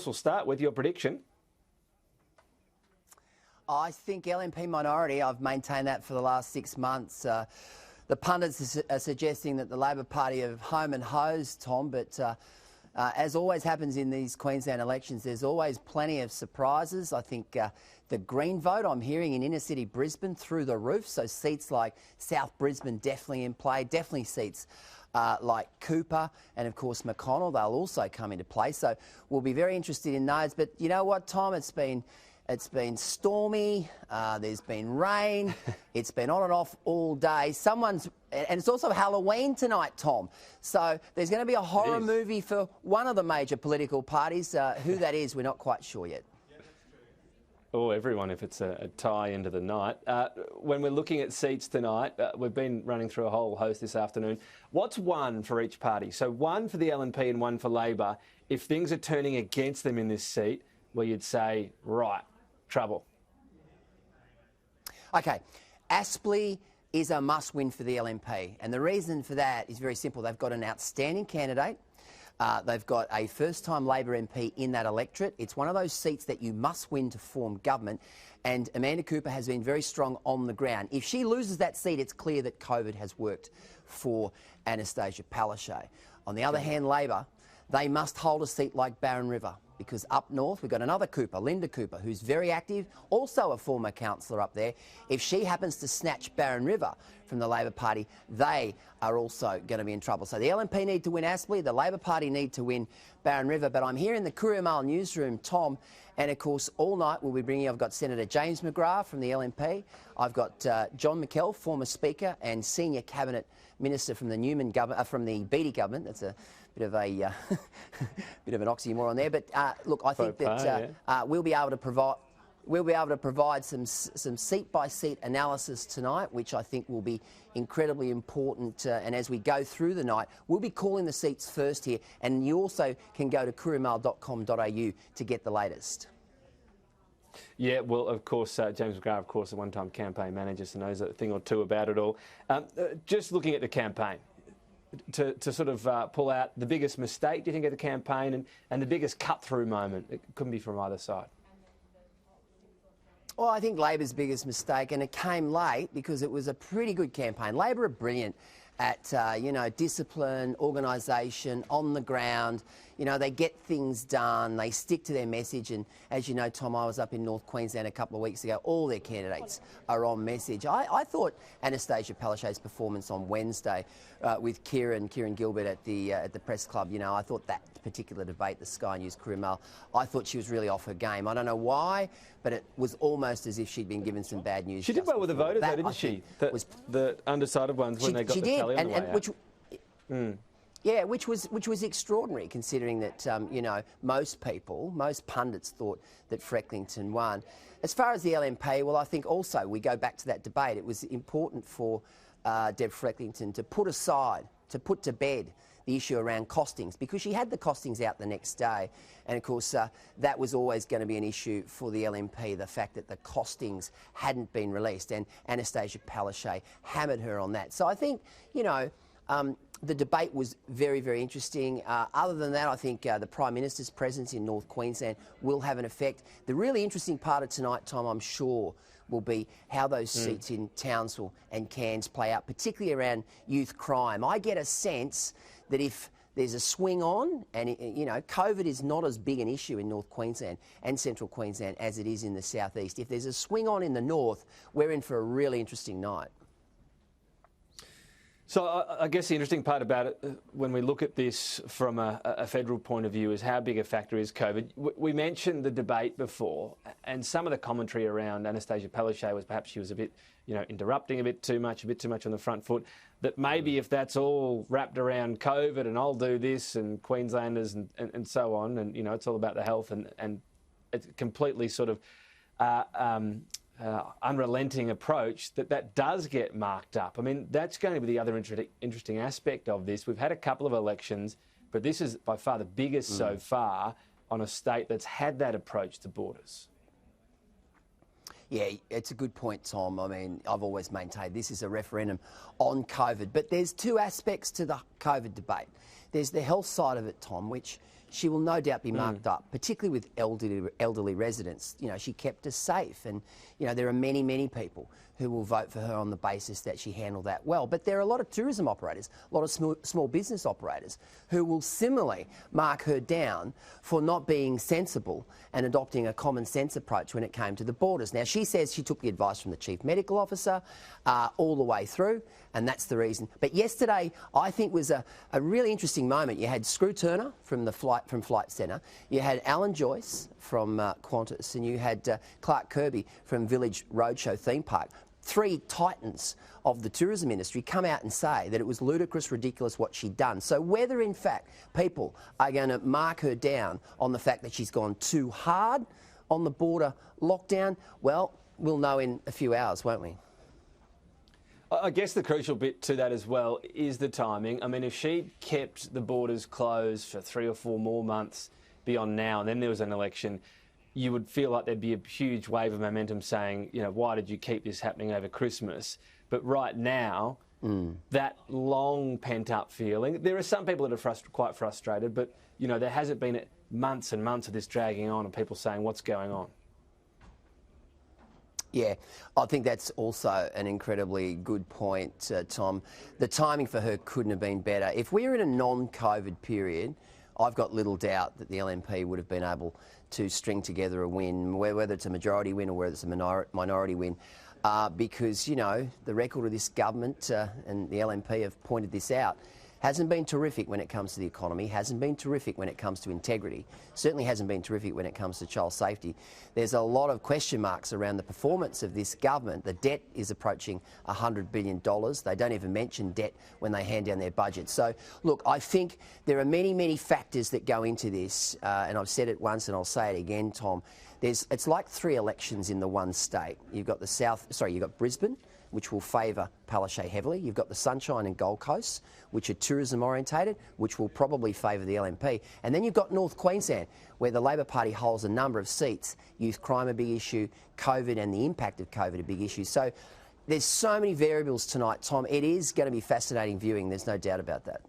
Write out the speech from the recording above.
We'll start with your prediction. I think LNP minority, I've maintained that for the last 6 months. The pundits are suggesting that the Labor Party are home and hosed, Tom, but as always happens in these Queensland elections, there's always plenty of surprises. I think the Green vote I'm hearing in inner city Brisbane through the roof, so seats like South Brisbane definitely in play, definitely seats like Cooper and, of course, McConnell, they'll also come into play. So we'll be very interested in those. But you know what, Tom? It's been stormy, there's been rain, it's been on and off all day. And it's also Halloween tonight, Tom. So there's going to be a horror movie for one of the major political parties. Who that is, we're not quite sure yet. Oh, everyone, if it's a tie into the night. When we're looking at seats tonight, we've been running through a whole host this afternoon. What's one for each party? So one for the LNP and one for Labor. If things are turning against them in this seat, where you'd say, right, trouble. OK, Aspley is a must-win for the LNP, and the reason for that is very simple. They've got an outstanding candidate. They've got a first-time Labor MP in that electorate. It's one of those seats that you must win to form government, and Amanda Cooper has been very strong on the ground. If she loses that seat, it's clear that COVID has worked for Annastacia Palaszczuk. On the other hand, Labor, they must hold a seat like Barron River, because up north we've got another Cooper, Linda Cooper, who's very active, also a former councillor up there. If she happens to snatch Barron River from the Labor Party, they are also going to be in trouble. So the LNP need to win Aspley, the Labor Party need to win Barron River. But I'm here in the Courier Mail newsroom, Tom, and of course all night we'll be bringing, I've got Senator James McGrath from the LNP, I've got John McKell, former Speaker and Senior Cabinet Minister from the Newman government, from the Beattie government. That's a bit of a bit of an oxymoron there, but look, I think that we'll be able to provide some seat-by-seat analysis tonight, which I think will be incredibly important. And as we go through the night, we'll be calling the seats first here, and you also can go to couriermail.com.au to get the latest. Yeah, well, of course, James McGrath, of course, a one-time campaign manager, so knows a thing or two about it all. Just looking at the campaign, to sort of pull out the biggest mistake, do you think, of the campaign and the biggest cut-through moment? It couldn't be from either side. Well, I think Labor's biggest mistake, and it came late because it was a pretty good campaign. Labor are brilliant at, discipline, organisation, on the ground. You know, they get things done, they stick to their message. And as you know, Tom, I was up in North Queensland a couple of weeks ago. All their candidates are on message. I thought Annastacia Palaszczuk's performance on Wednesday with Kieran Gilbert at the press club, you know, I thought that particular debate, the Sky News Courier Mail, I thought she was really off her game. I don't know why, but it was almost as if she'd been given some bad news. She did well with the voters, though, didn't she? The undecided ones when they got the tally on the way out. Yeah, which was extraordinary, considering that most pundits thought that Frecklington won. As far as the LNP, well, I think also we go back to that debate. It was important for Deb Frecklington to put to bed the issue around costings, because she had the costings out the next day, and of course that was always going to be an issue for the LNP, the fact that the costings hadn't been released, and Annastacia Palaszczuk hammered her on that. So I think, the debate was very, very interesting. Other than that, I think the Prime Minister's presence in North Queensland will have an effect. The really interesting part of tonight, Tom, I'm sure, will be how those seats in Townsville and Cairns play out, particularly around youth crime. I get a sense that if there's a swing on, and COVID is not as big an issue in North Queensland and Central Queensland as it is in the southeast. If there's a swing on in the north, we're in for a really interesting night. So I guess the interesting part about it, when we look at this from a federal point of view, is how big a factor is COVID. We mentioned the debate before, and some of the commentary around Annastacia Palaszczuk was perhaps she was a bit, interrupting a bit too much on the front foot. That maybe if that's all wrapped around COVID and I'll do this and Queenslanders and so on, and it's all about the health and it's completely sort of unrelenting approach, that does get marked up. I mean, that's going to be the other interesting aspect of this. We've had a couple of elections, but this is by far the biggest so far on a state that's had that approach to borders. Yeah, it's a good point, Tom. I mean, I've always maintained this is a referendum on COVID, but there's two aspects to the COVID debate. There's the health side of it, Tom, which, she will no doubt be marked up, particularly with elderly residents. You know, she kept us safe, and you know there are many, many people who will vote for her on the basis that she handled that well. But there are a lot of tourism operators, a lot of small business operators who will similarly mark her down for not being sensible and adopting a common sense approach when it came to the borders. Now, she says she took the advice from the Chief Medical Officer all the way through, and that's the reason. But yesterday, I think, was a really interesting moment. You had Screw Turner from Flight Centre, you had Alan Joyce from Qantas, and you had Clark Kirby from Village Roadshow Theme Park. Three titans of the tourism industry come out and say that it was ludicrous, ridiculous what she'd done. So whether in fact people are going to mark her down on the fact that she's gone too hard on the border lockdown, well, we'll know in a few hours, won't we? I guess the crucial bit to that as well is the timing. I mean, if she'd kept the borders closed for 3 or 4 more months beyond now, and then there was an election, you would feel like there'd be a huge wave of momentum saying, you know, why did you keep this happening over Christmas? But right now, that long pent-up feeling, there are some people that are quite frustrated, but, you know, there hasn't been months and months of this dragging on and people saying, what's going on? Yeah, I think that's also an incredibly good point, Tom. The timing for her couldn't have been better. If we were in a non-COVID period, I've got little doubt that the LNP would have been able to string together a win, whether it's a majority win or whether it's a minority win, because, you know, the record of this government and the LNP have pointed this out, hasn't been terrific when it comes to the economy, hasn't been terrific when it comes to integrity, certainly hasn't been terrific when it comes to child safety. There's a lot of question marks around the performance of this government. The debt is approaching $100 billion. They don't even mention debt when they hand down their budget. So, look, I think there are many, many factors that go into this, and I've said it once and I'll say it again, Tom. It's like 3 elections in the one state. You've got you've got Brisbane, which will favour Palaszczuk heavily. You've got the Sunshine and Gold Coast, which are tourism orientated, which will probably favour the LNP. And then you've got North Queensland, where the Labor Party holds a number of seats. Youth crime a big issue, COVID and the impact of COVID a big issue. So there's so many variables tonight, Tom. It is going to be fascinating viewing, there's no doubt about that.